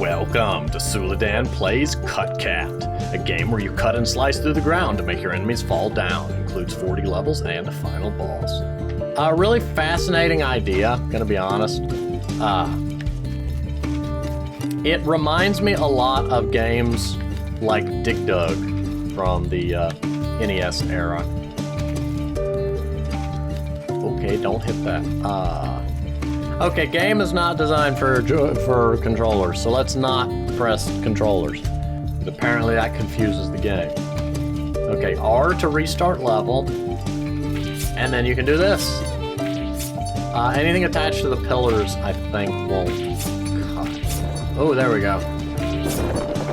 Welcome to Suladan Plays Cut Cat, a game where you cut and slice through the ground to make your enemies fall down. Includes 40 levels and a final boss. A really fascinating idea, gonna be honest. It reminds me a lot of games like Dig Dug from the NES era. Okay, don't hit that. Okay, game is not designed for controllers, so let's not press controllers. Apparently that confuses the game. Okay, R to restart level, and then you can do this. Anything attached to the pillars, I think, won't cut. Oh, there we go.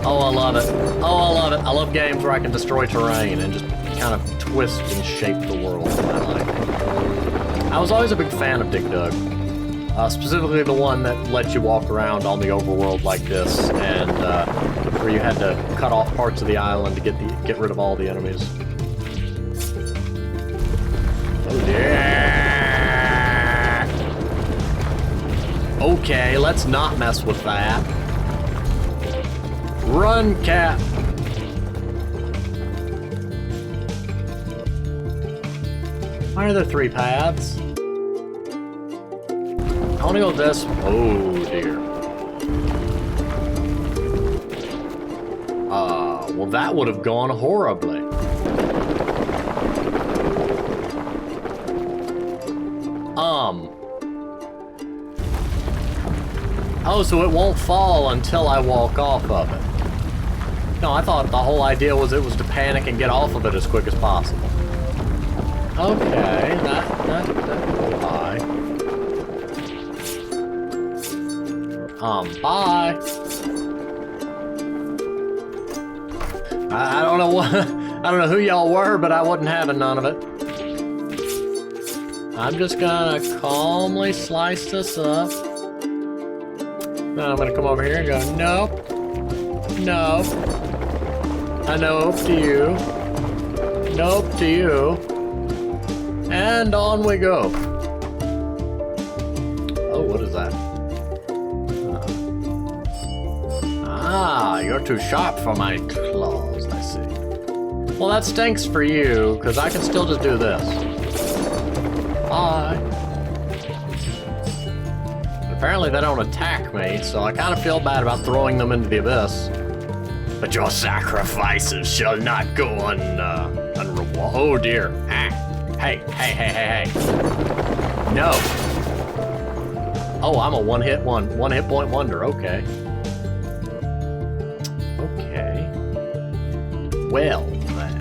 Oh, I love it. Oh, I love it. I love games where I can destroy terrain and just kind of twist and shape the world I like. I was always a big fan of Dig Dug. Specifically the one that lets you walk around on the overworld like this, and where you had to cut off parts of the island to get rid of all the enemies. Oh yeah! Okay, let's not mess with that. Run, cat! Why are there 3 paths? I want to go this. Oh dear. Well, that would have gone horribly. Oh, so it won't fall until I walk off of it. No, I thought the whole idea was it was to panic and get off of it as quick as possible. Okay, that bye. Bye. I don't know what, I don't know who y'all were, but I wasn't having none of it. I'm just gonna calmly slice this up. Then I'm gonna come over here and go, nope. No. I nope to you. Nope to you. And on we go. Oh, what is that? You're too sharp for my claws, I see. Well, that stinks for you, because I can still just do this. Bye. Apparently they don't attack me, so I kind of feel bad about throwing them into the abyss. But your sacrifices shall not go unrewarded. Oh dear. Ah. Hey. No. Oh, I'm a one hit point wonder, okay. Well, then.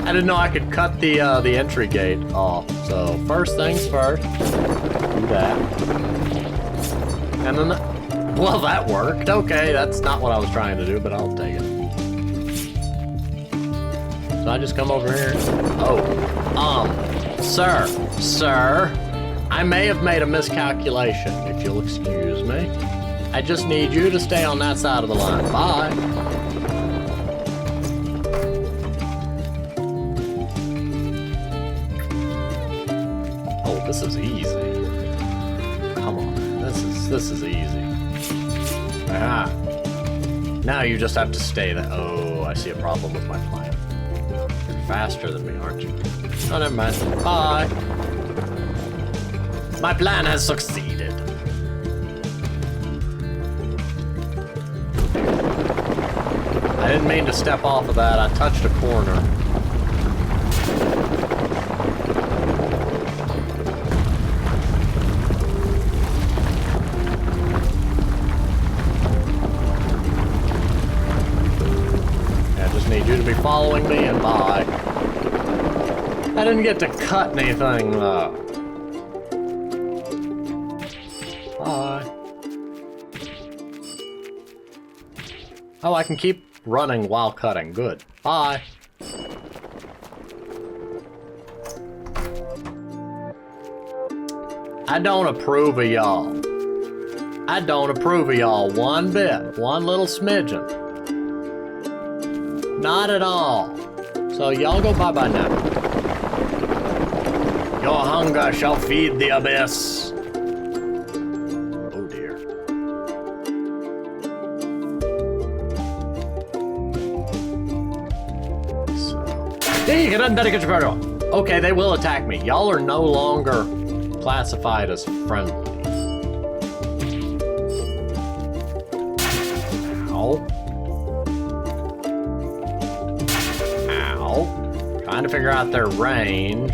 I didn't know I could cut the entry gate off. So first things first, do that. And then, well, that worked. Okay, that's not what I was trying to do, but I'll take it. So I just come over here. Oh, sir. I may have made a miscalculation, if you'll excuse me. I just need you to stay on that side of the line. Bye. Oh, this is easy. Come on, this is easy. Ah. Now you just have to stay there. Oh, I see a problem with my plan. You're faster than me, aren't you? Oh, never mind. Bye. My plan has succeeded. I didn't mean to step off of that. I touched a corner. I just need you to be following me and bye. I didn't get to cut anything though. Oh, I can keep running while cutting. Good. Bye. I don't approve of y'all. I don't approve of y'all one bit. One little smidgen. Not at all. So y'all go bye-bye now. hunger shall feed the abyss. Oh dear. Okay, they will attack me. Y'all are no longer classified as friendly. Ow. Ow. Trying to figure out their range.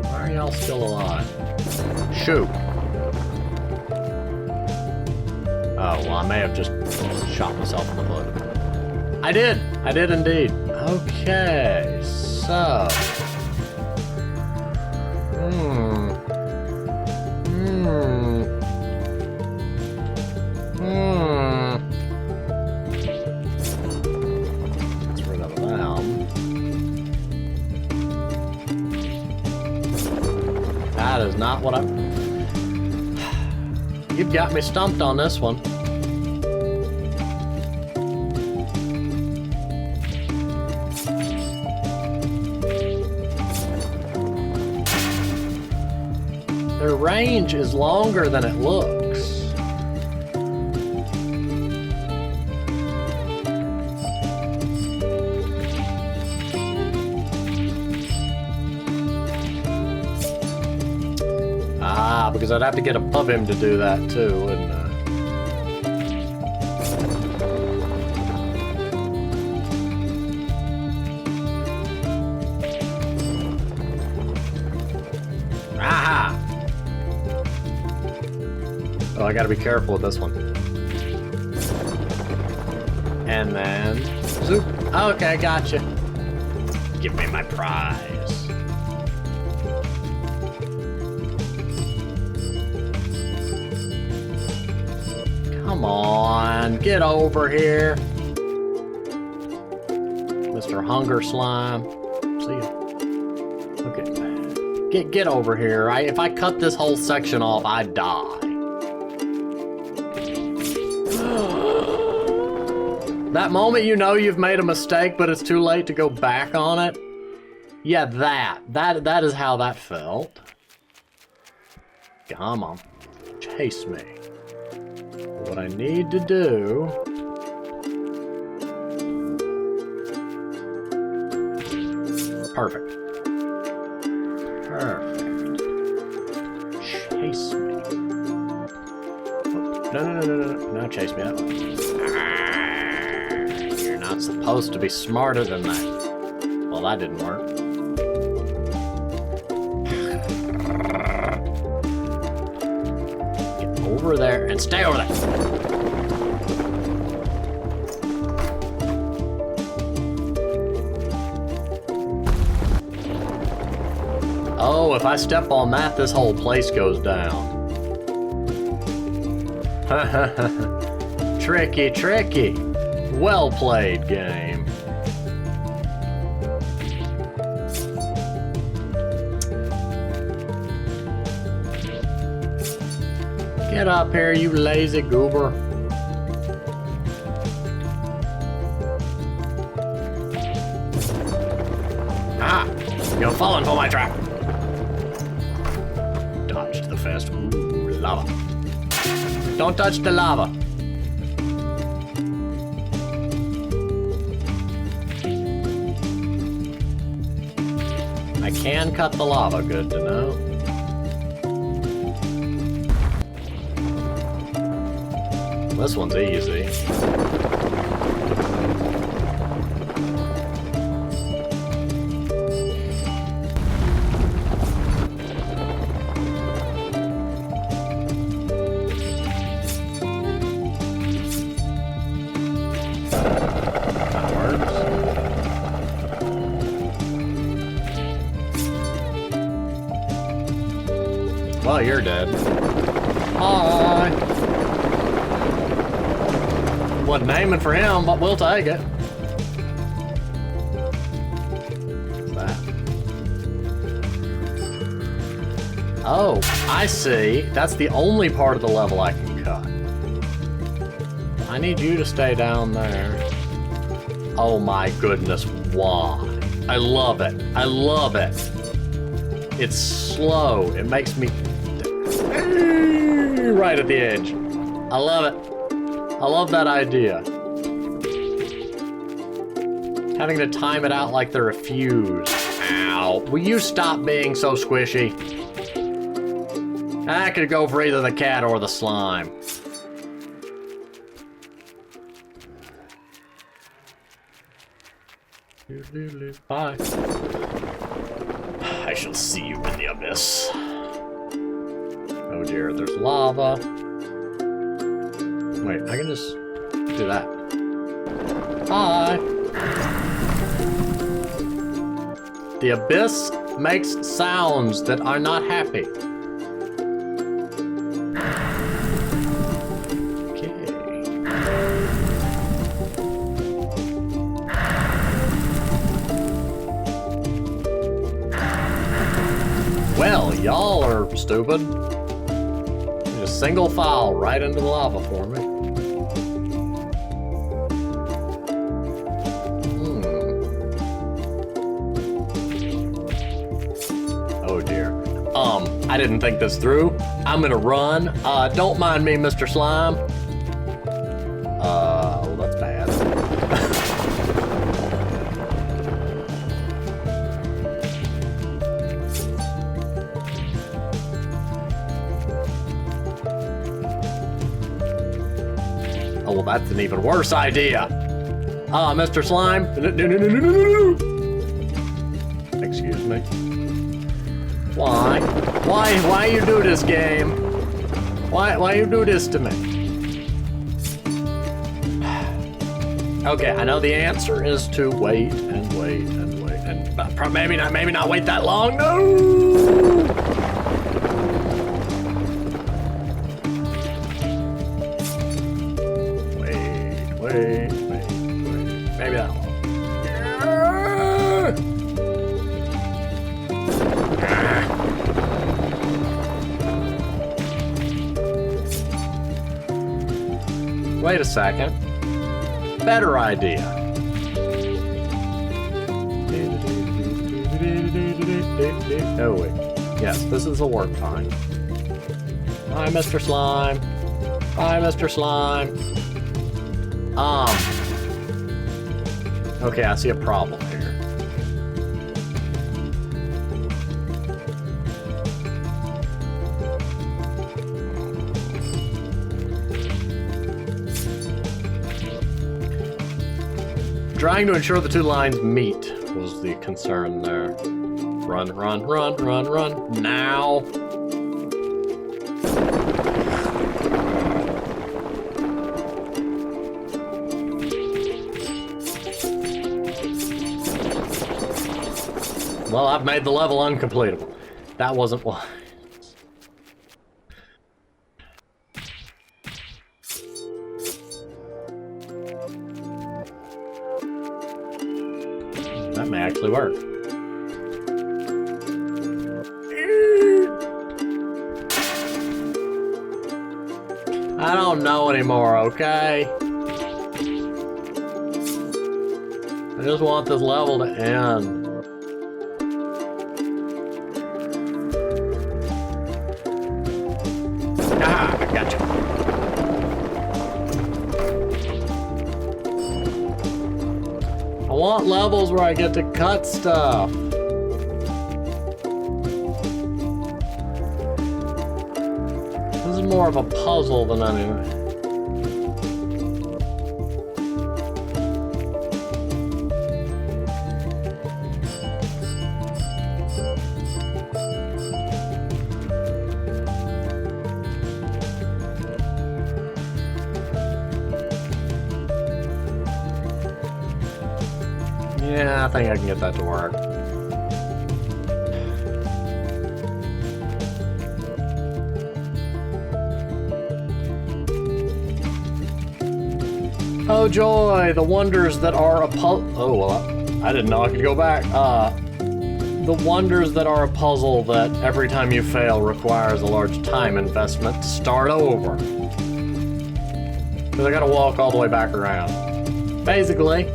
Why are y'all still alive? Shoot. Oh, well, I may have just shot myself in the foot. I did indeed. Okay, so. Let's rid of them. That is not what You've got me stumped on this one. Their range is longer than it looks. Ah, because I'd have to get above him to do that too, wouldn't I? Aha! Oh, I gotta be careful with this one. And then... zoop! Okay, gotcha. Give me my prize. Come on, get over here. Mr. Hunger Slime. See ya. Okay. Get over here. If I cut this whole section off, I die. That moment you know you've made a mistake, but it's too late to go back on it. Yeah, that is how that felt. Come on, chase me. What I need to do... Perfect. Perfect. Chase me. Oh, no, chase me that way. You're not supposed to be smarter than that. Well, that didn't work. Get over there and stay over there. Oh, if I step on that, this whole place goes down. Tricky, tricky. Well played, game. Get up here, you lazy goober. Ah! You're falling for my trap. Dodged the first. Ooh, lava. Don't touch the lava. I can cut the lava, good to know. This one's easy. Well, you're dead. Hi. Wasn't aiming for him, but we'll take it. What's that? Oh, I see. That's the only part of the level I can cut. I need you to stay down there. Oh my goodness, why? I love it. I love it. It's slow. It makes me right at the edge. I love it. I love that idea. Having to time it out like they're a fuse. Ow. Will you stop being so squishy? I could go for either the cat or the slime. Bye. I shall see you in the abyss. Oh dear, there's lava. Wait, I can just do that. Hi. The abyss makes sounds that are not happy. Well, y'all are stupid. Just single file right into the lava for me. Oh dear. I didn't think this through. I'm gonna run. Don't mind me, Mr. Slime. Well, that's bad. Oh, well, that's an even worse idea. Mr. Slime. Excuse me. Why? Why you do this, game? Why you do this to me? Okay, I know the answer is to wait and wait and wait and maybe not wait that long. No. Wait. Maybe that long. Wait a second. Better idea. Oh wait. Yes, this is a work fine. Bye, Mr. Slime. Bye, Mr. Slime. Okay, I see a problem here. Trying to ensure the two lines meet was the concern there. Run. Now. Well, I've made the level uncompletable. That wasn't wise. That may actually work. I don't know anymore, okay? I just want this level to end. Ah, I gotcha. I want levels where I get to cut stuff. This is more of a puzzle than anything. Yeah, I think I can get that to work. Oh joy, the wonders that are a puzzle. Oh, well, I didn't know I could go back. The wonders that are a puzzle that every time you fail requires a large time investment to start over. Because I gotta walk all the way back around. Basically,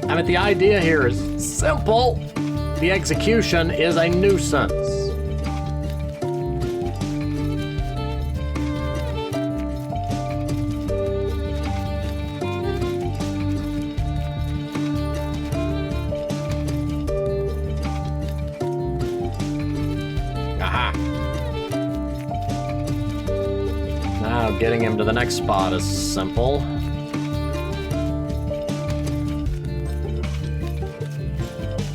I mean, the idea here is simple. The execution is a nuisance. Aha. Now getting him to the next spot is simple.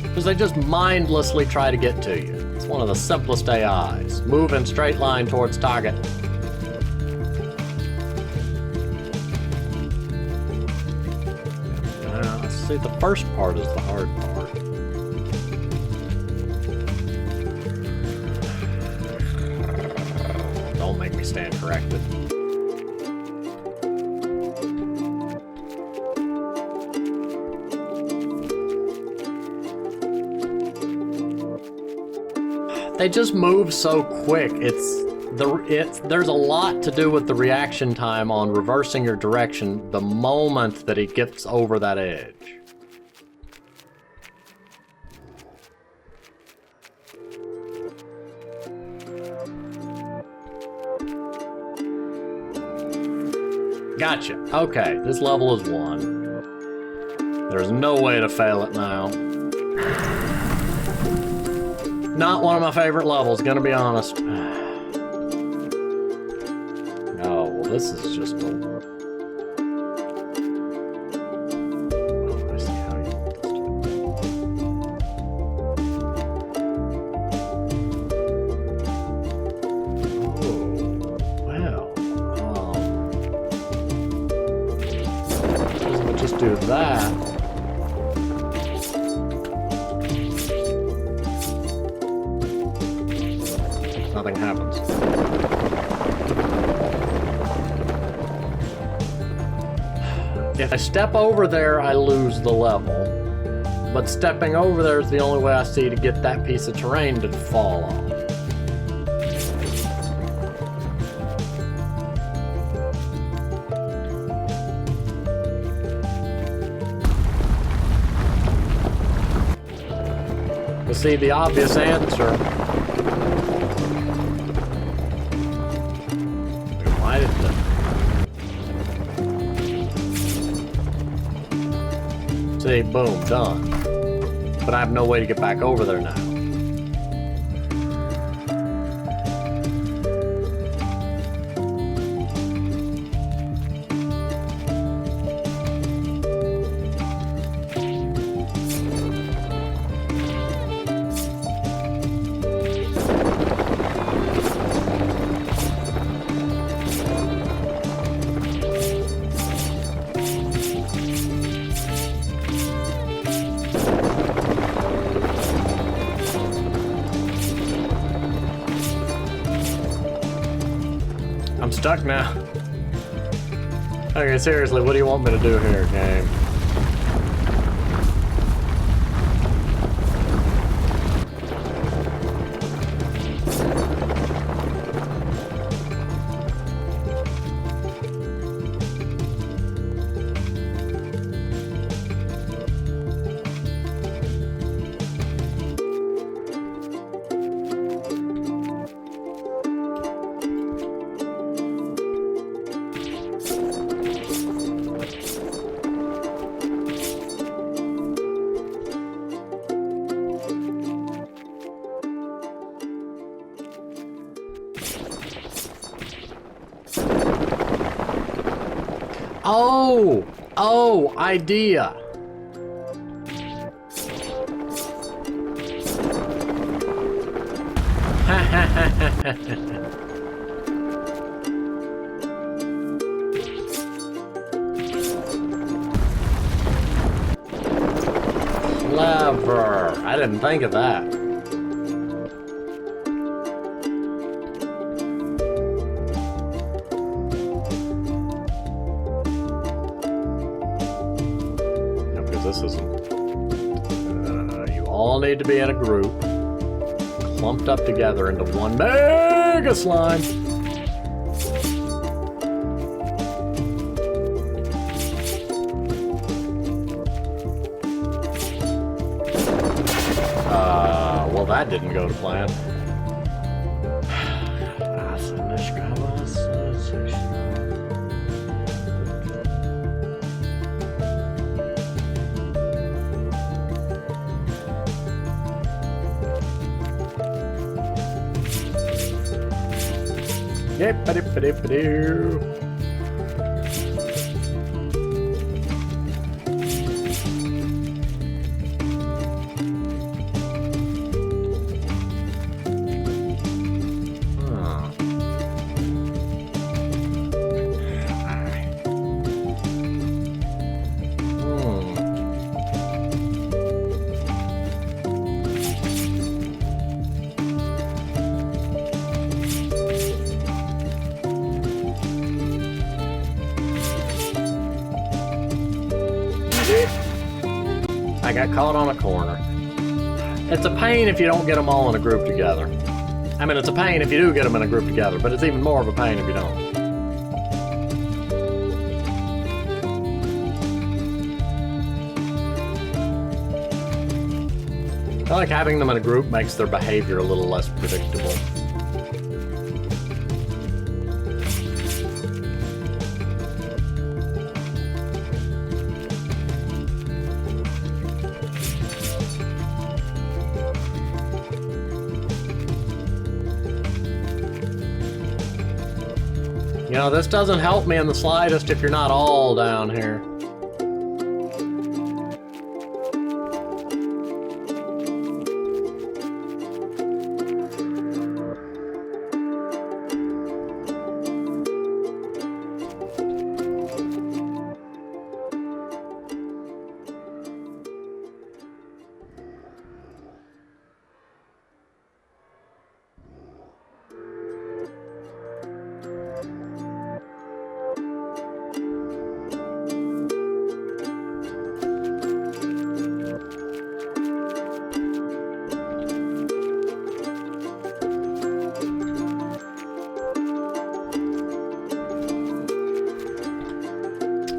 Because they just mindlessly try to get to you. It's one of the simplest AIs. Move in straight line towards target. Let's see, the first part is the hard part. Don't make me stand corrected. They just move so quick. There's a lot to do with the reaction time on reversing your direction the moment that he gets over that edge. Gotcha. Okay, this level is 1. There's no way to fail it now. Not one of my favorite levels, gonna be honest. Oh, well, this is just a... Oh, I see how you want this to be. Oh, well. If we just do that. Nothing happens. If I step over there, I lose the level. But stepping over there is the only way I see to get that piece of terrain to fall off. But see, the obvious answer... See, boom, done. But I have no way to get back over there now. I'm stuck now. Okay, seriously, what do you want me to do here, game? Oh, idea. Clever. I didn't think of that. This isn't. You all need to be in a group, clumped up together into one mega slime. Well, that didn't go to plan. Yep, ba-dip-ba-dip-ba-doo. I got caught on a corner. It's a pain if you don't get them all in a group together. I mean, it's a pain if you do get them in a group together, but it's even more of a pain if you don't. I like having them in a group makes their behavior a little less predictable. You know, this doesn't help me in the slightest if you're not all down here.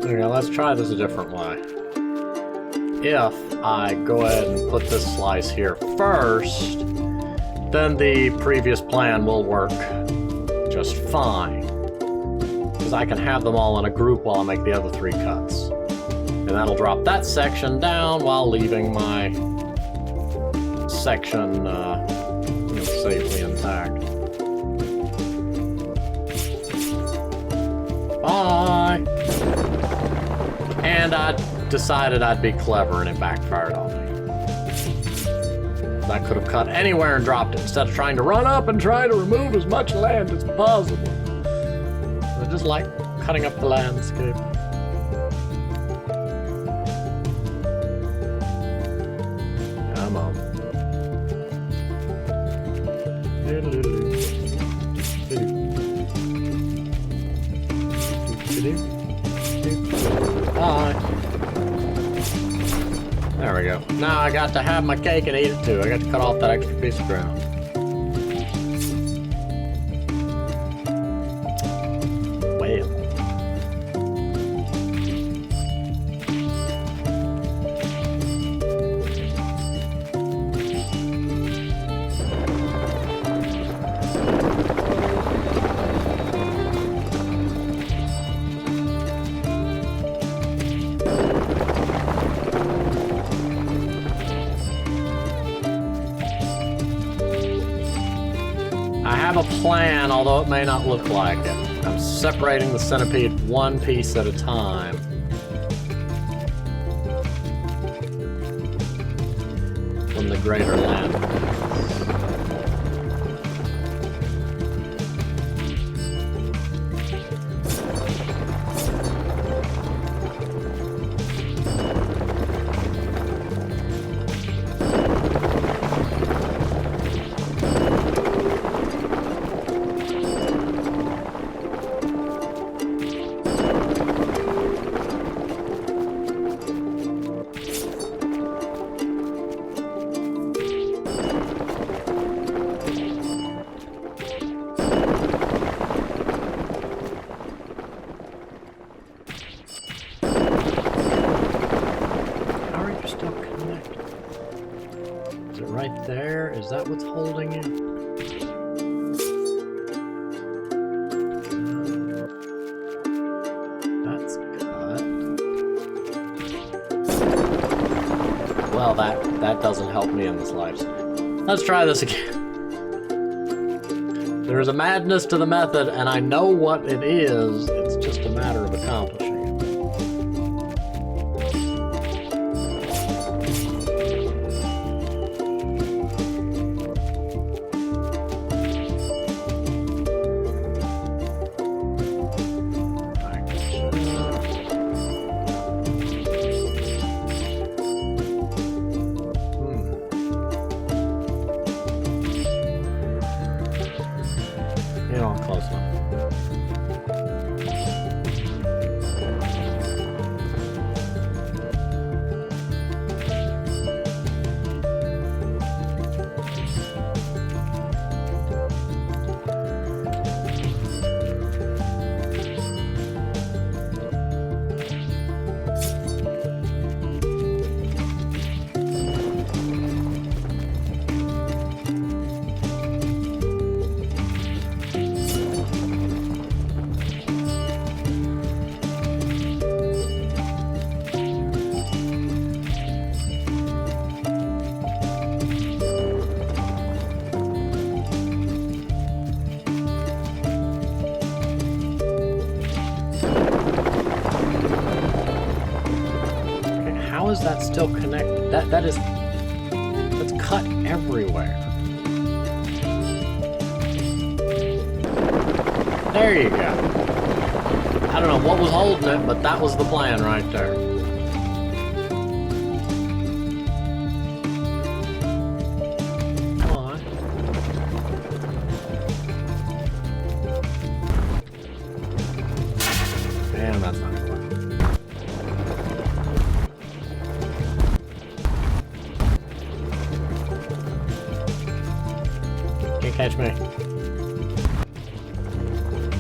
Okay, let's try this a different way. If I go ahead and put this slice here first, then the previous plan will work just fine. Because I can have them all in a group while I make the other 3 cuts. And that'll drop that section down while leaving my section safely intact. Bye! And I decided I'd be clever and it backfired on me. I could have cut anywhere and dropped it instead of trying to run up and try to remove as much land as possible. I just like cutting up the landscape. Come on. Bye. There we go. Now I got to have my cake and eat it too. I got to cut off that extra piece of ground. Well. I have a plan, although it may not look like it. I'm separating the centipede 1 piece at a time. From the greater land. right there? Is that what's holding you? That's cut. Well, that doesn't help me in this life. Let's try this again. There's a madness to the method, and I know what it is. It's just a matter of accomplishing it. Close enough. How is that still connected? That's cut everywhere. There you go. I don't know what was holding it, but that was the plan right there. Come on. Damn, that's not good. Can't catch me.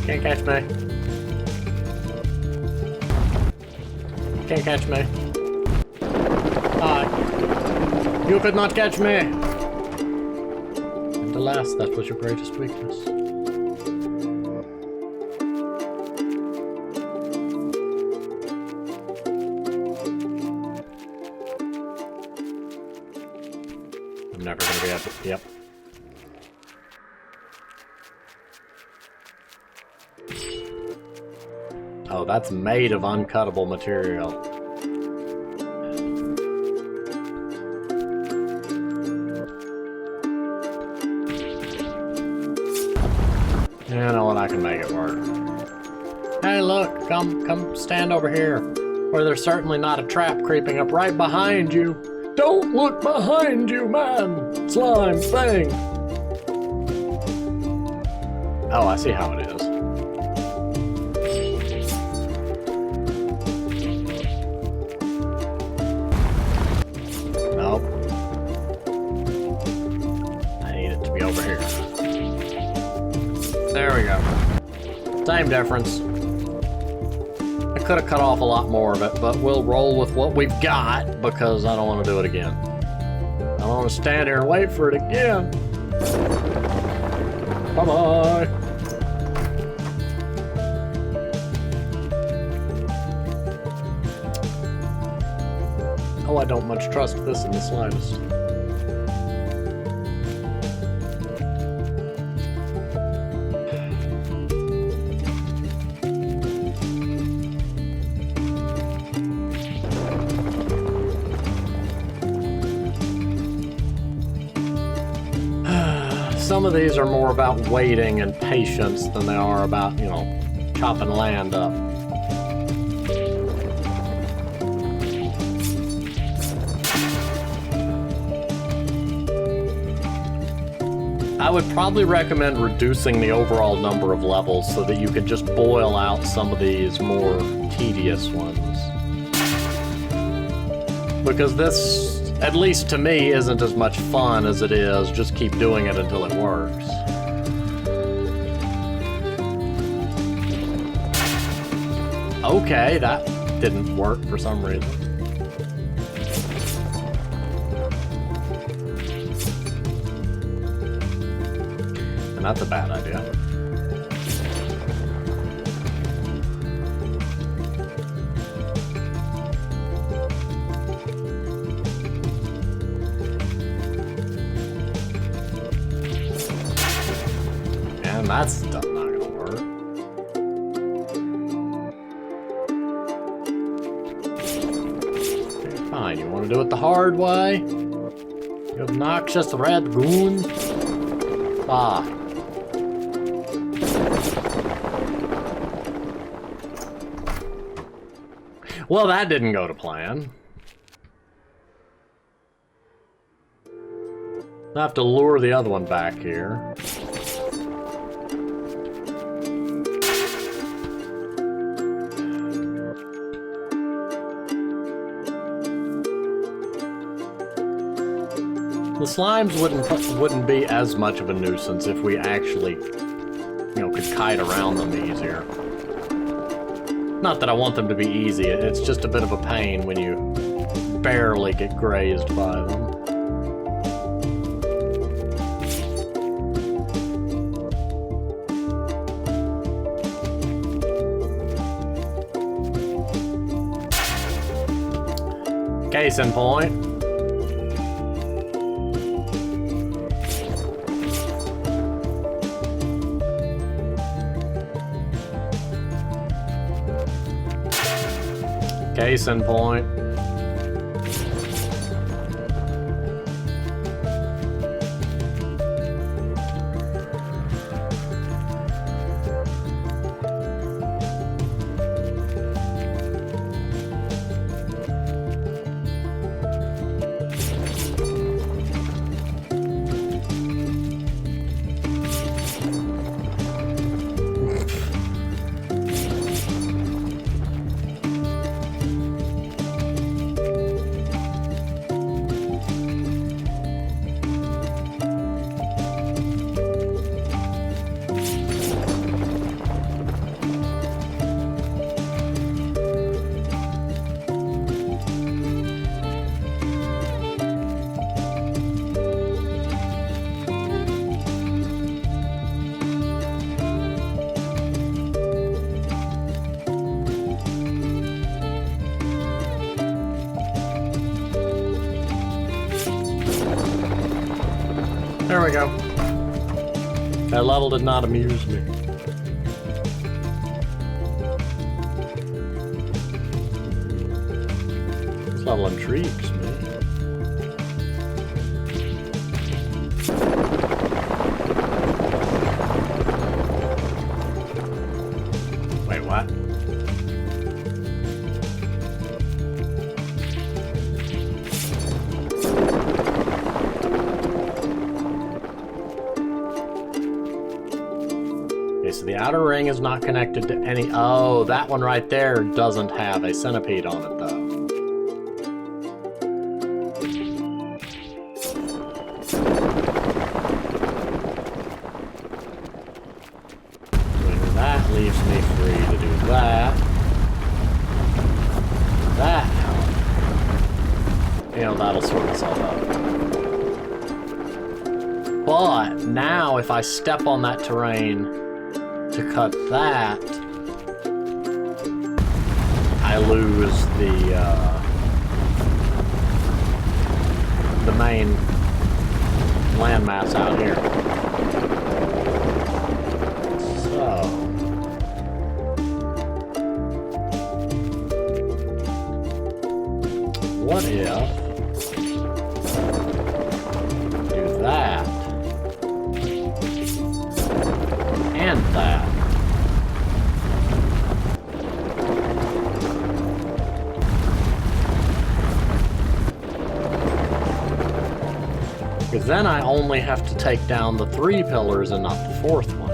Can't catch me. Can't catch me. Hi. You could not catch me. And alas, that was your greatest weakness. I'm never gonna be able to. Yep. Oh, that's made of uncuttable material. Yeah, I know what, I can make it work. Hey, look, come stand over here, where there's certainly not a trap creeping up right behind you. Don't look behind you, man! Slime thing! Oh, I see how it is. Nope. I need it to be over here. There we go. Same difference. I could have cut off a lot more of it, but we'll roll with what we've got because I don't want to do it again. I don't want to stand here and wait for it again. Bye-bye. Oh, I don't much trust this in the slightest. Some of these are more about waiting and patience than they are about, you know, chopping land up. I would probably recommend reducing the overall number of levels so that you can just boil out some of these more tedious ones. Because this, at least to me, isn't as much fun as it is just keep doing it until it works. Okay, that didn't work for some reason. And that's a bad idea. And that's not gonna work. Okay, fine, you wanna do it the hard way? You obnoxious red goon? Ah. Well, that didn't go to plan. I have to lure the other one back here. The slimes wouldn't be as much of a nuisance if we actually, you know, could kite around them easier. Not that I want them to be easy, it's just a bit of a pain when you barely get grazed by them. Case in point. Case in point. There we go. That level did not amuse me. This level intrigues me. Wait, what? So the outer ring is not connected to any... Oh, that one right there doesn't have a centipede on it, though. And that leaves me free to do that. That, you know, that'll sort itself out. But now, if I step on that terrain to cut that, I lose the main landmass out here. So what if do that and that? Because then I only have to take down the 3 pillars and not the 4th one.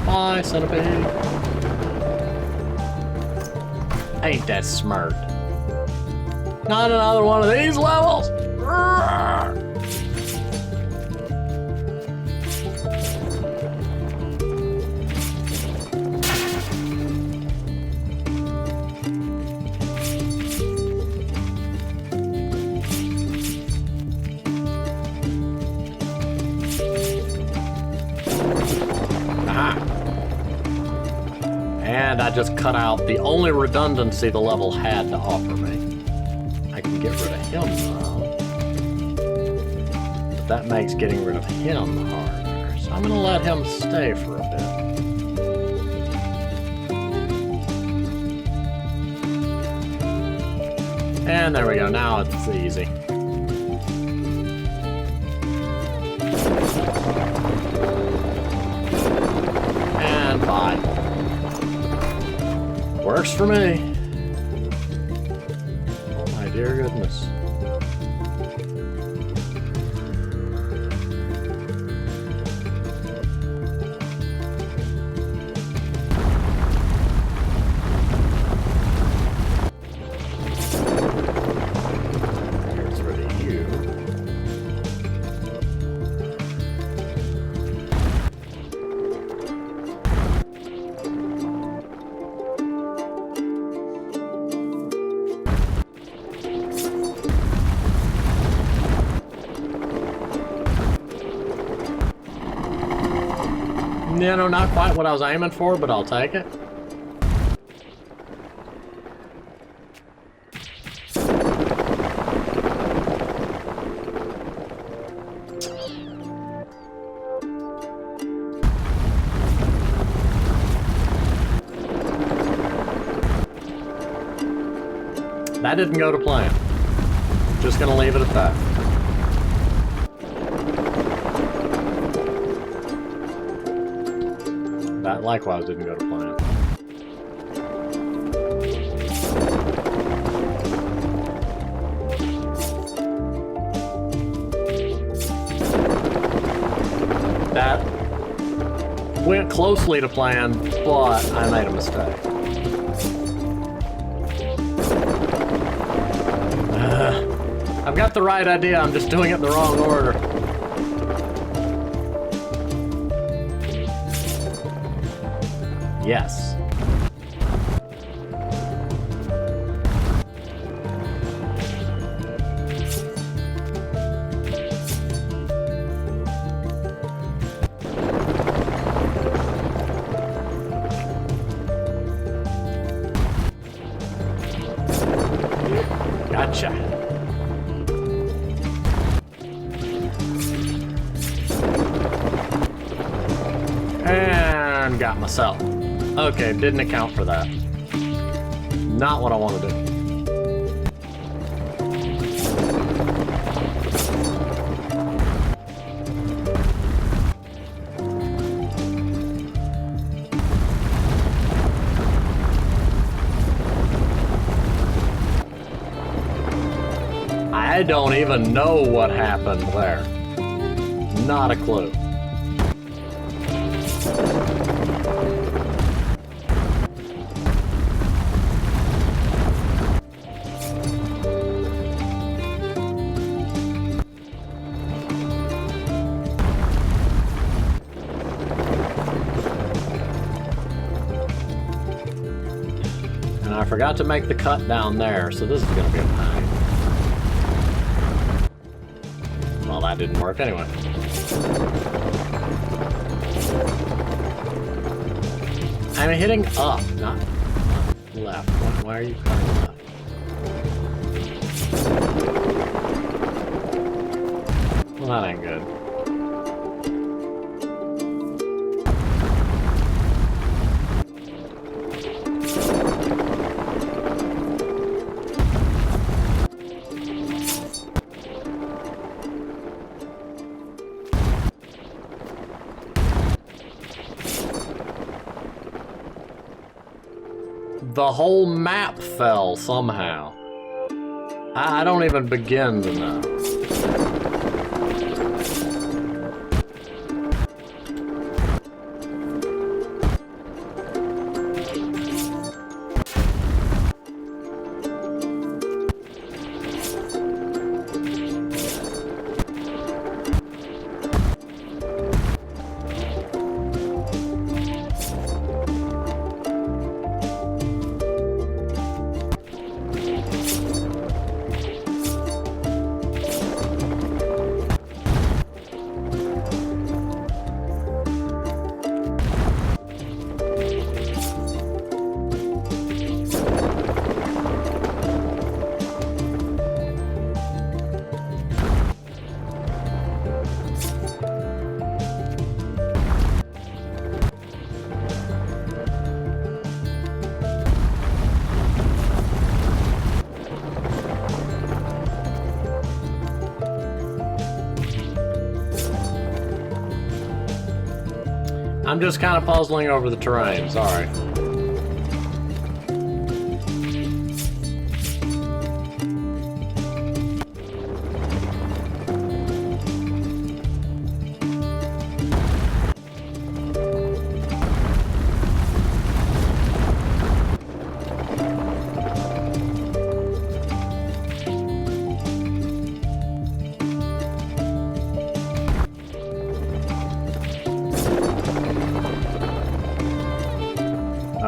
Bye, centipede. Ain't that smart? Not another one of these levels! Roar! just cut out the only redundancy the level had to offer me. I can get rid of him though. But that makes getting rid of him harder. So I'm gonna let him stay for a bit. And there we go, now it's easy. And bye. Works for me. Oh my dear goodness. Here's rid of you. You know, not quite what I was aiming for, but I'll take it. That didn't go to plan. Just gonna leave it at that. That likewise didn't go to plan. That went closely to plan, but I made a mistake. I've got the right idea, I'm just doing it in the wrong order. Yes. Gotcha. And got myself. Okay, didn't account for that. Not what I want to do. I don't even know what happened there. Not a clue. And I forgot to make the cut down there, so this is going to be a pain. Well, that didn't work anyway. I'm hitting up, not left. Why are you cutting left? Well, that ain't good. The whole map fell somehow. I don't even begin to know. I'm just kind of puzzling over the terrain, sorry.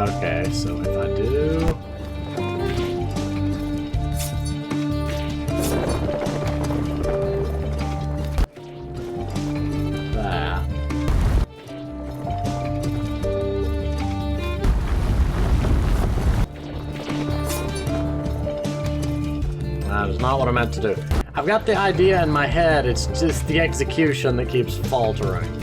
Okay, so if I do... that... That is not what I meant to do. I've got the idea in my head, it's just the execution that keeps faltering.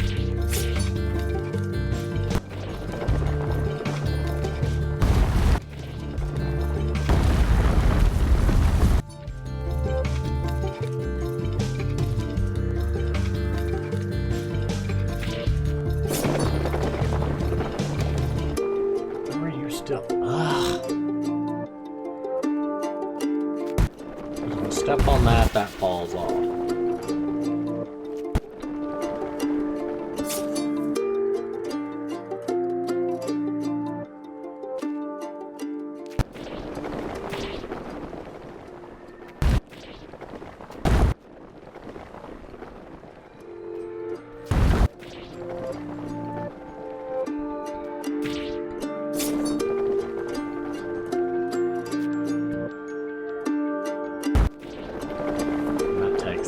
Step on that, that falls off.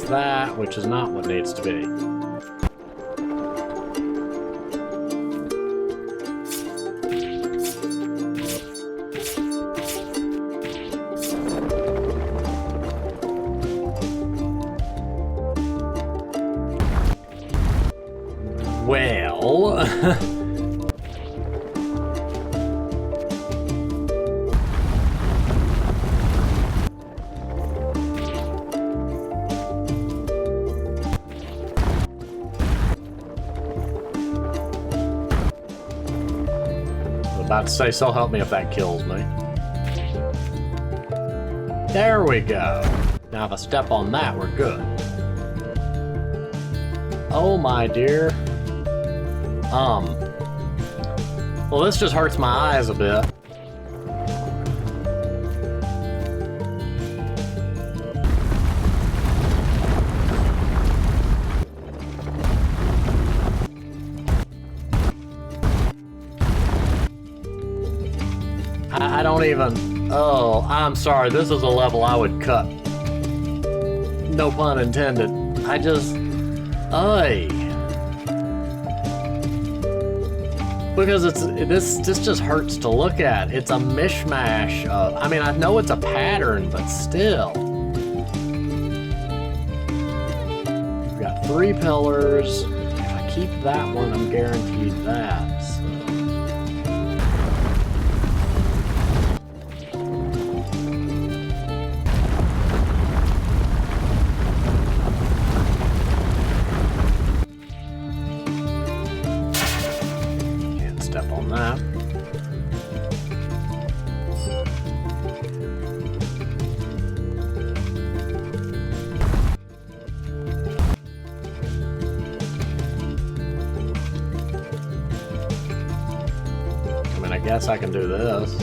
That, which is not what needs to be. Well... About to say, so help me if that kills me. There we go. Now if I step on that, we're good. Oh my dear. Well, this just hurts my eyes a bit. I don't even... Oh, I'm sorry. This is a level I would cut. No pun intended. I just... Ay. Because this just hurts to look at. It's a mishmash of... I mean, I know it's a pattern, but still. We've got 3 pillars. If I keep that one, I'm guaranteed that. So. Step on that. I mean, I guess I can do this.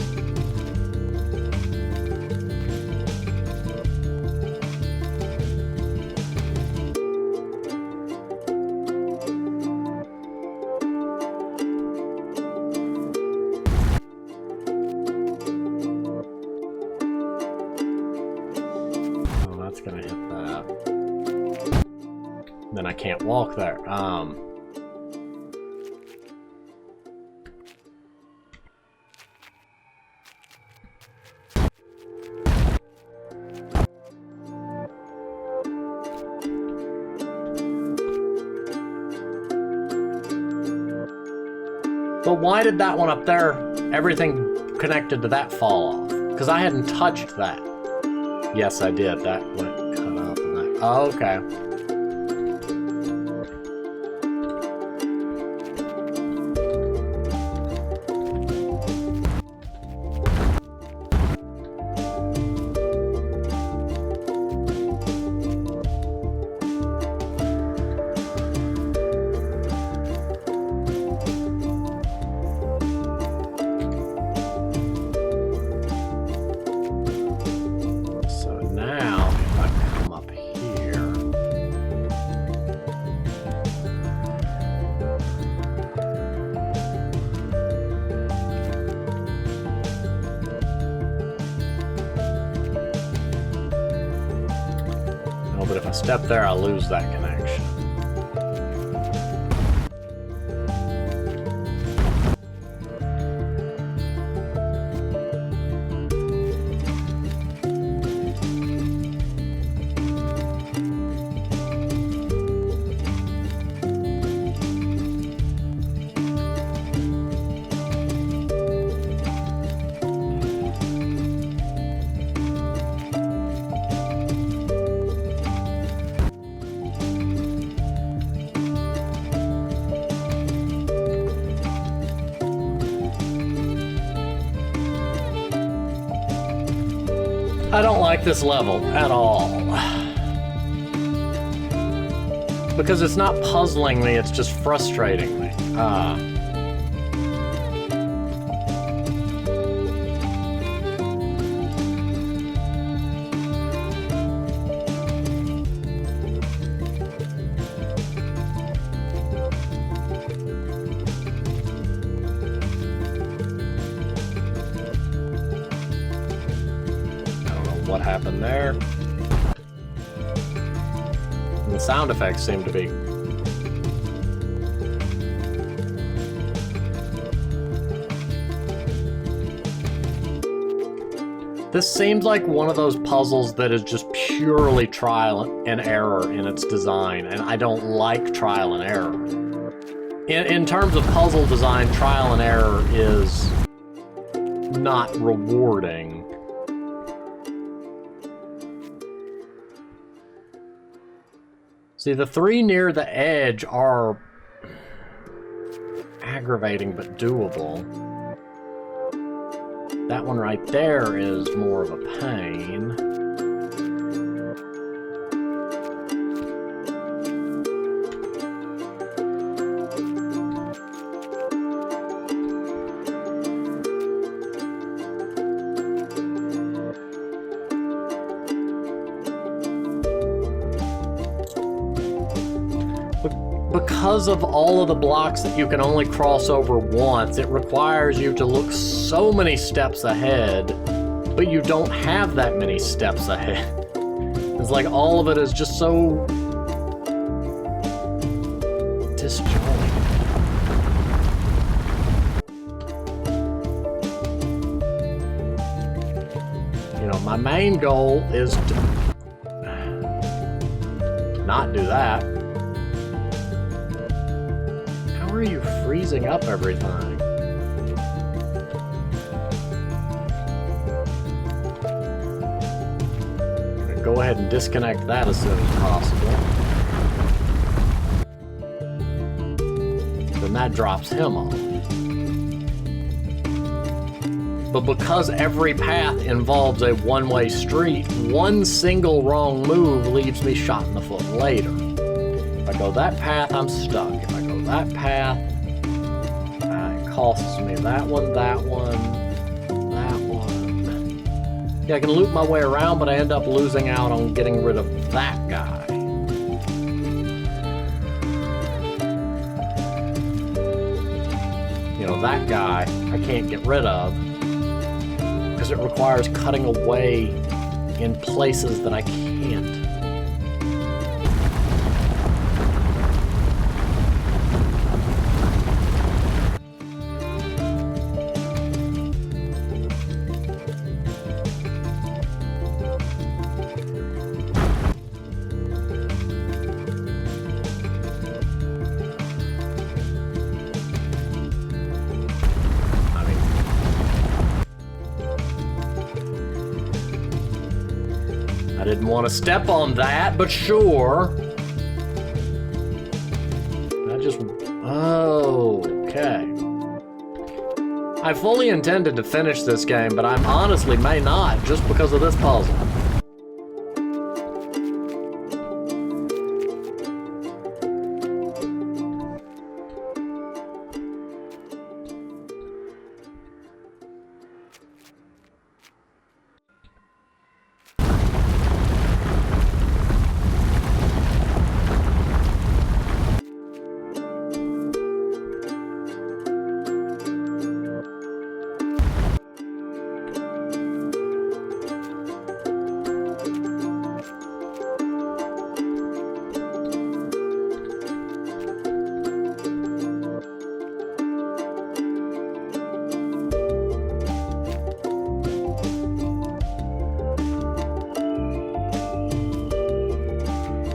Gonna hit that. Then I can't walk there. But why did that one up there, everything connected to that fall off? Because I hadn't touched that. Yes, I did. That went cut off. And that. Oh, okay. but if I step there, I lose that connection. I don't like this level at all. Because it's not puzzling me, it's just frustrating me. What happened there? And the sound effects seem to be. This seems like one of those puzzles that is just purely trial and error in its design, and I don't like trial and error. In terms of puzzle design, trial and error is not rewarding. See, the three near the edge are aggravating but doable. That one right there is more of a pain. Because of all of the blocks that you can only cross over once, it requires you to look so many steps ahead, but you don't have that many steps ahead. It's like all of it is just so disjointed. You know, my main goal is to not do that. How are you freezing up everything? I'm gonna go ahead and disconnect that as soon as possible. Then that drops him off. But because every path involves a one-way street, one single wrong move leaves me shot in the foot later. If I go that path, I'm stuck. If I go that path, it costs me that one, that one, that one. Yeah, I can loop my way around, but I end up losing out on getting rid of that guy. You know, that guy I can't get rid of because it requires cutting away in places that I can't. I didn't want to step on that, but sure. I just... Oh, okay. I fully intended to finish this game, but I honestly may not, just because of this puzzle.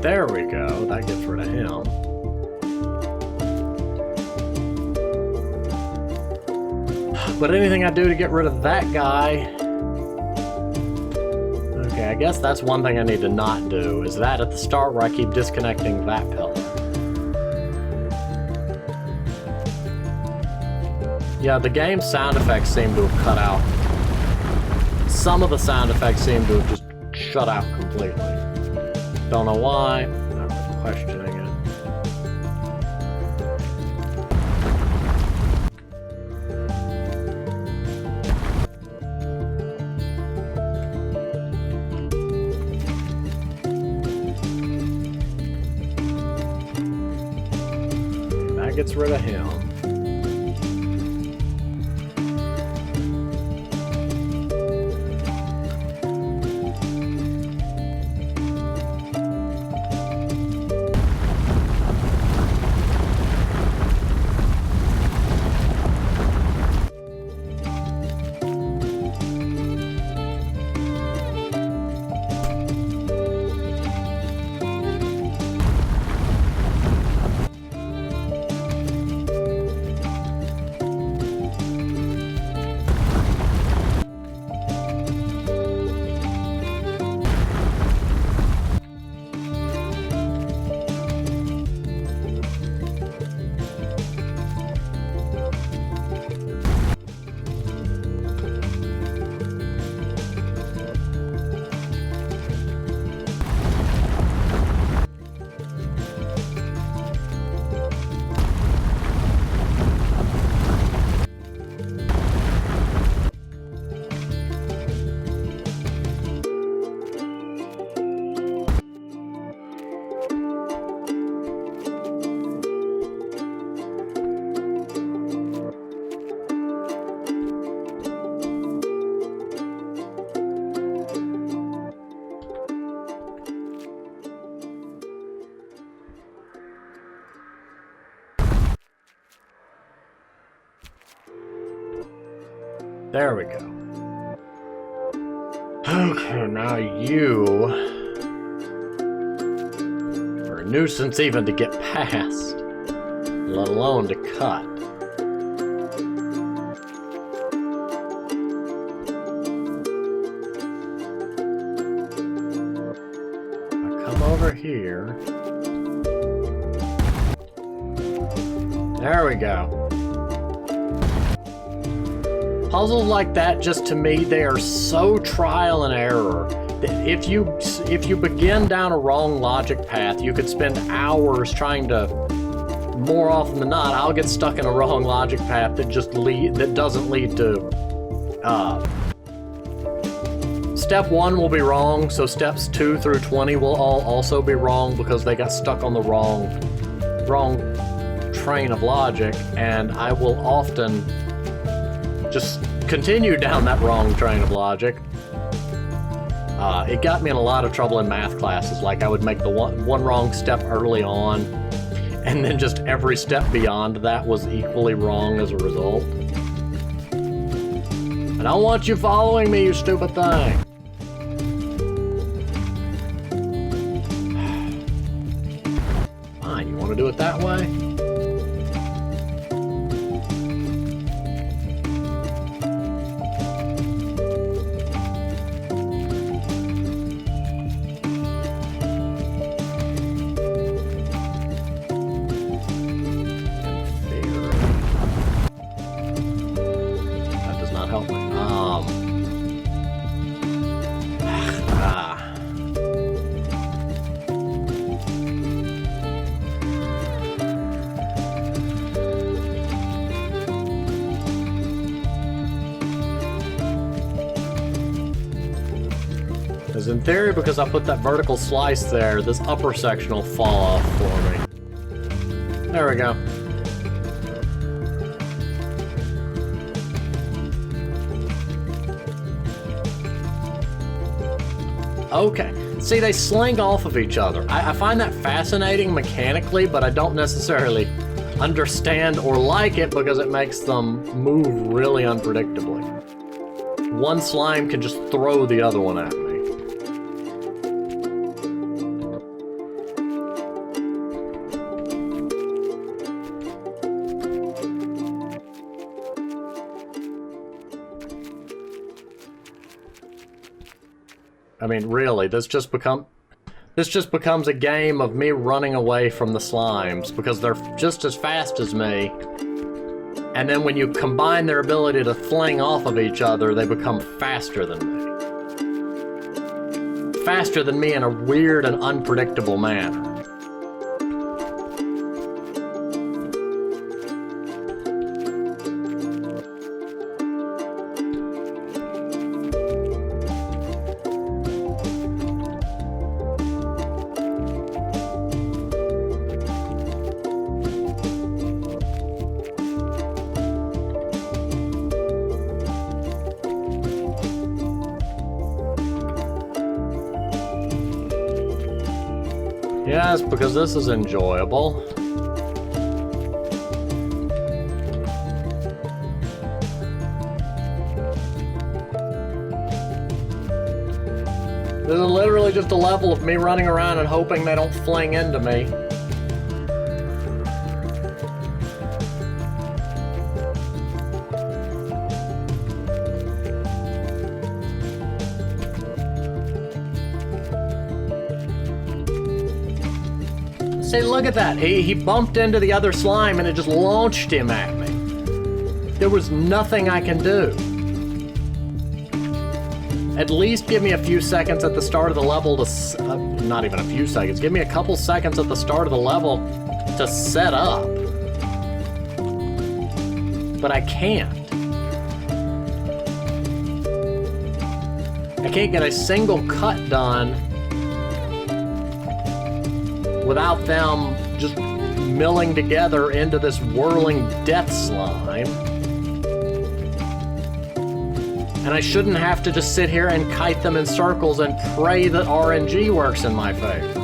There we go. That gets rid of him. But anything I do to get rid of that guy... Okay, I guess that's one thing I need to not do, is that at the start where I keep disconnecting that pillar. Yeah, the game's sound effects seem to have cut out. Some of the sound effects seem to have just shut out completely. Don't know why. I'm not questioning it. That gets rid of him. There we go. Okay, now you are a nuisance even to get past, let alone to cut. I come over here. There we go. Puzzles like that, just to me, they are so trial and error that if you begin down a wrong logic path, you could spend hours trying to. More often than not, I'll get stuck in a wrong logic path that doesn't lead to. Step 1 will be wrong, so steps 2 through 20 will all also be wrong because they got stuck on the wrong train of logic, and I will often just continue down that wrong train of logic. It got me in a lot of trouble in math classes. Like, I would make the one wrong step early on, and then just every step beyond that was equally wrong as a result. I don't want you following me, you stupid thing. Fine, you want to do it that way? Because in theory, because I put that vertical slice there, this upper section will fall off for me. There we go. Okay. See, they sling off of each other. I find that fascinating mechanically, but I don't necessarily understand or like it because it makes them move really unpredictably. One slime can just throw the other one at me. I mean, really, this just becomes a game of me running away from the slimes because they're just as fast as me. And then when you combine their ability to fling off of each other, they become faster than me. Faster than me in a weird and unpredictable manner. Yes, because this is enjoyable. This is literally just a level of me running around and hoping they don't fling into me. See, look at that. He bumped into the other slime and it just launched him at me. There was nothing I can do. At least give me a few seconds at the start of the level to... not even a few seconds. Give me a couple seconds at the start of the level to set up. But I can't. I can't get a single cut done without them just milling together into this whirling death slime. And I shouldn't have to just sit here and kite them in circles and pray that RNG works in my favor.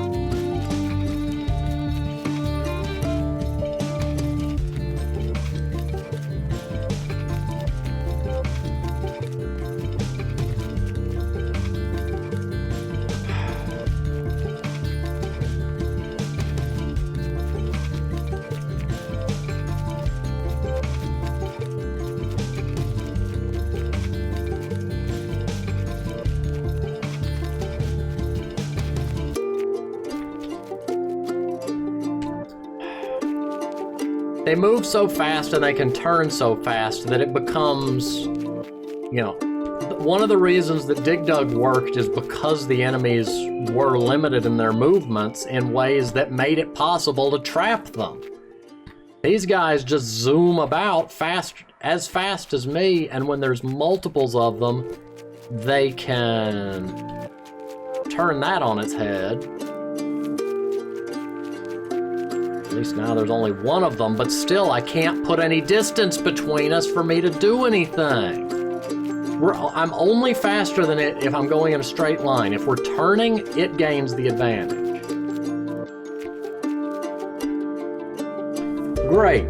They move so fast and they can turn so fast that it becomes, you know, one of the reasons that Dig Dug worked is because the enemies were limited in their movements in ways that made it possible to trap them. These guys just zoom about fast as me, and when there's multiples of them, they can turn that on its head. At least now there's only one of them, but still I can't put any distance between us for me to do anything. I'm only faster than it if I'm going in a straight line. If we're turning, it gains the advantage. Great.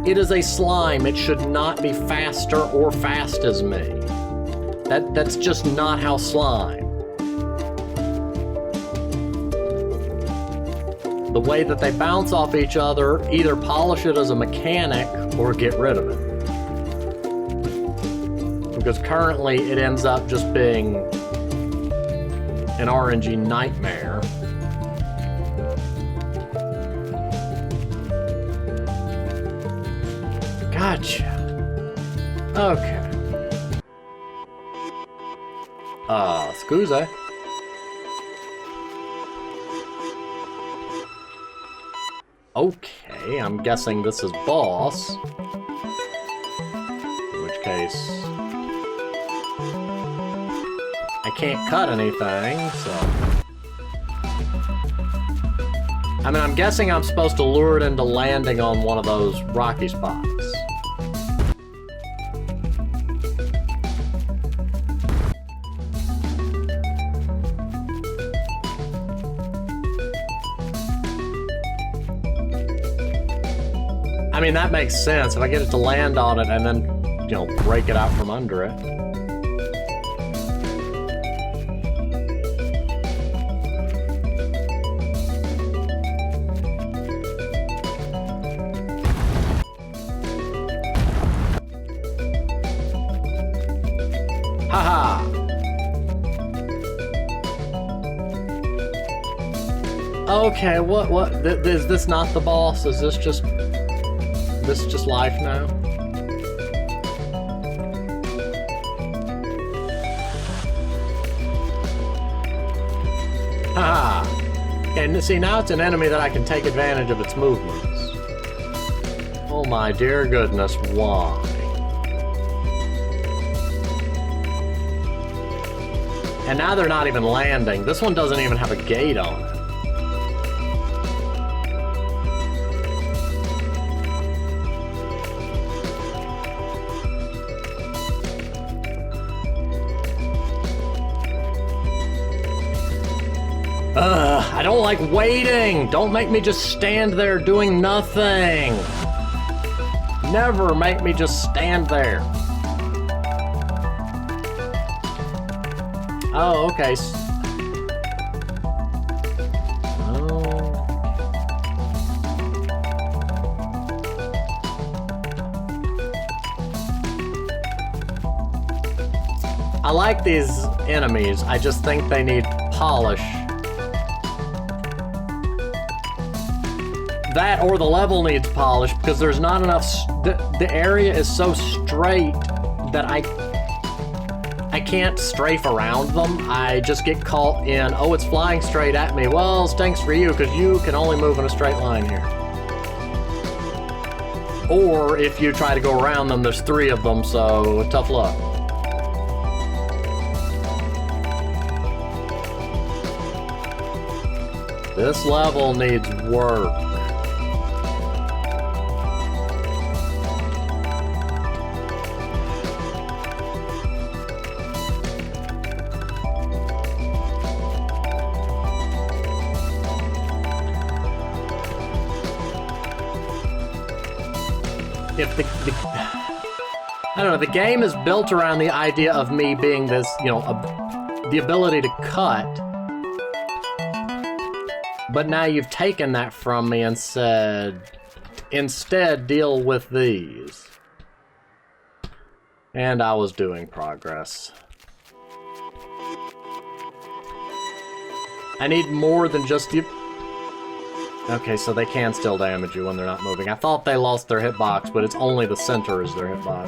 It is a slime. It should not be faster or fast as me. That's just not how slime. The way that they bounce off each other, either polish it as a mechanic or get rid of it. Because currently it ends up just being an RNG nightmare. Gotcha. Okay. Scusa. Okay, I'm guessing this is boss. In which case... I can't cut anything, so... I mean, I'm guessing I'm supposed to lure it into landing on one of those rocky spots. I mean, that makes sense. If I get it to land on it and then, you know, break it out from under it. Haha! Okay, what? Is this not the boss? Is this just life now? Haha. And see, now it's an enemy that I can take advantage of its movements. Oh my dear goodness, why? And now they're not even landing. This one doesn't even have a gate on it. I don't like waiting! Don't make me just stand there doing nothing! Never make me just stand there. Oh, okay. Oh. I like these enemies, I just think they need polish. That or the level needs polish because there's not enough. The area is so straight that I can't strafe around them. I just get caught in, oh, it's flying straight at me. Well, stinks for you because you can only move in a straight line here. Or if you try to go around them, there's 3 of them, so tough luck. This level needs work. If I don't know, the game is built around the idea of me being this, you know, the ability to cut. But now you've taken that from me and said, instead deal with these. And I was doing progress. I need more than just the... Okay, so they can still damage you when they're not moving. I thought they lost their hitbox, but it's only the center is their hitbox.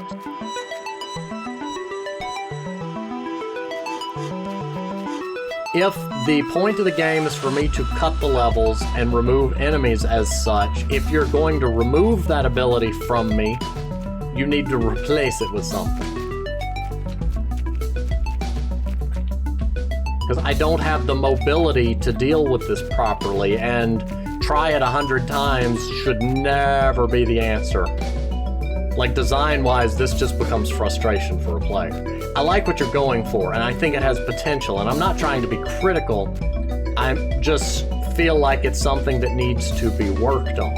If the point of the game is for me to cut the levels and remove enemies as such, if you're going to remove that ability from me, you need to replace it with something. Because I don't have the mobility to deal with this properly, and try it 100 times should never be the answer. Like, design-wise, this just becomes frustration for a player. I like what you're going for, and I think it has potential, and I'm not trying to be critical. I just feel like it's something that needs to be worked on.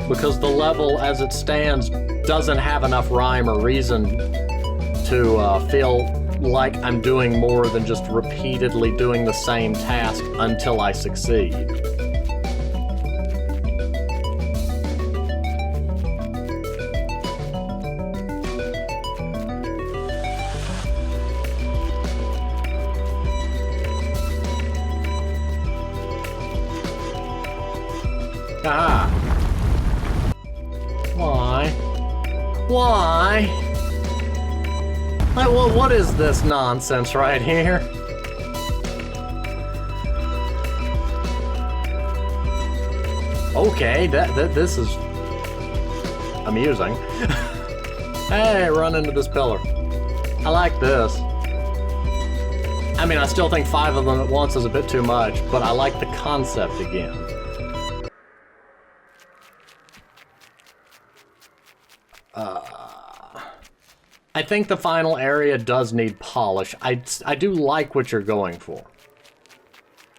Because the level, as it stands, doesn't have enough rhyme or reason to feel like I'm doing more than just repeatedly doing the same task until I succeed. Ah. Why? Why? Like, well, what is this nonsense right here? Okay, this is amusing. Hey, run into this pillar. I like this. I mean, I still think 5 of them at once is a bit too much, but I like the concept again. I think the final area does need polish. I do like what you're going for.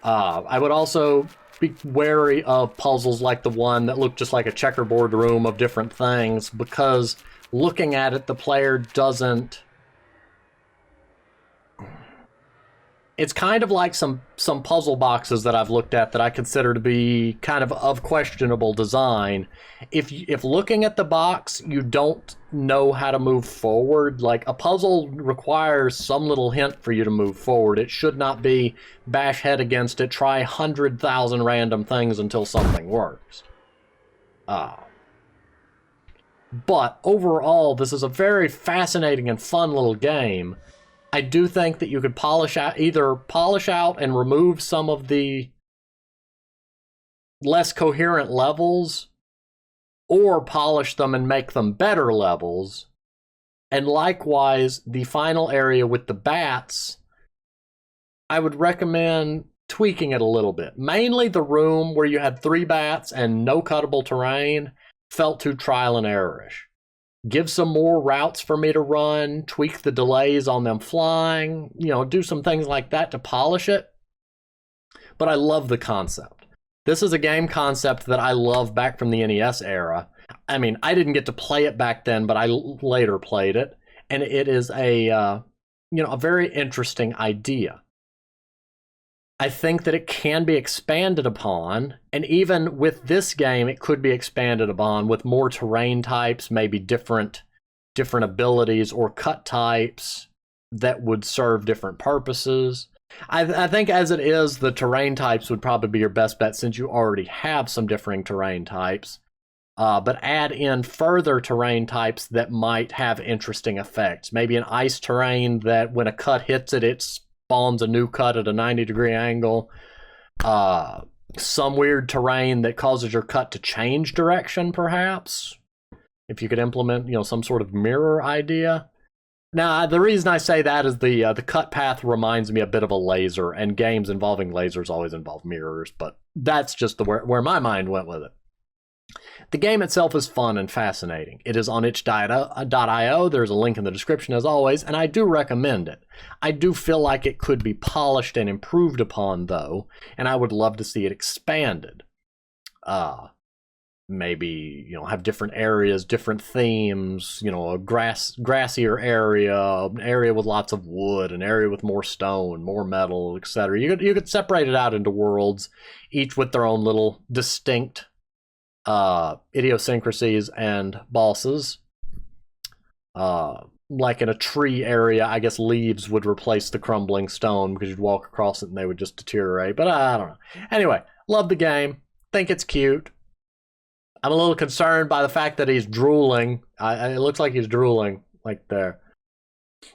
I would also be wary of puzzles like the one that looked just like a checkerboard room of different things, because looking at it, the player doesn't... It's kind of like some puzzle boxes that I've looked at that I consider to be kind of questionable design. If looking at the box you don't know how to move forward, like a puzzle requires some little hint for you to move forward. It should not be bash head against it, try 100,000 random things until something works. But overall, this is a very fascinating and fun little game. I do think that you could either polish out and remove some of the less coherent levels, or polish them and make them better levels. And likewise, the final area with the bats, I would recommend tweaking it a little bit. Mainly the room where you had 3 bats and no cuttable terrain felt too trial and error-ish. Give some more routes for me to run, tweak the delays on them flying, do some things like that to polish it. But I love the concept. This is a game concept that I love back from the NES era. I mean, I didn't get to play it back then, but I later played it. And it is a very interesting idea. I think that it can be expanded upon, and even with this game, it could be expanded upon with more terrain types, maybe different abilities or cut types that would serve different purposes. I think as it is, the terrain types would probably be your best bet since you already have some differing terrain types. But add in further terrain types that might have interesting effects. Maybe an ice terrain that when a cut hits it, it spawns a new cut at a 90-degree angle. Some weird terrain that causes your cut to change direction, perhaps. If you could implement, some sort of mirror idea. Now, the reason I say that is the cut path reminds me a bit of a laser, and games involving lasers always involve mirrors, but that's just where my mind went with it. The game itself is fun and fascinating. It is on itch.io. There's a link in the description as always, and I do recommend it. I do feel like it could be polished and improved upon, though, and I would love to see it expanded. Maybe, have different areas, different themes, a grassier area, an area with lots of wood, an area with more stone, more metal, etc. You could separate it out into worlds, each with their own little distinct idiosyncrasies and bosses. Like in a tree area, I guess leaves would replace the crumbling stone because you'd walk across it and they would just deteriorate. But I don't know. Anyway, love the game. Think it's cute. I'm a little concerned by the fact that he's drooling. It looks like he's drooling, like there.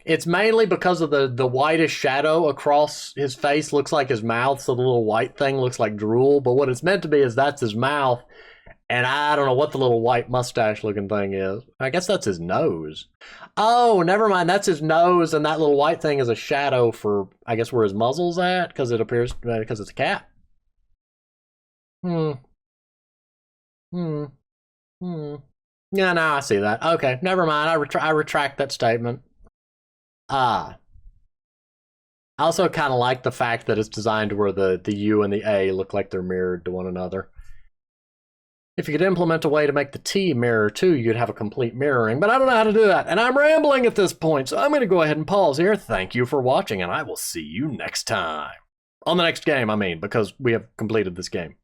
It's mainly because of the whitish shadow across his face. Looks like his mouth, so the little white thing looks like drool. But what it's meant to be is that's his mouth. And I don't know what the little white mustache-looking thing is. I guess that's his nose. Oh, never mind. That's his nose, and that little white thing is a shadow for, I guess, where his muzzle's at, because it's a cat. Yeah, no, I see that. Okay, never mind. I retract that statement. I also kind of like the fact that it's designed where the U and the A look like they're mirrored to one another. If you could implement a way to make the T mirror too, you'd have a complete mirroring, but I don't know how to do that, and I'm rambling at this point, so I'm going to go ahead and pause here. Thank you for watching, and I will see you next time. On the next game, I mean, because we have completed this game.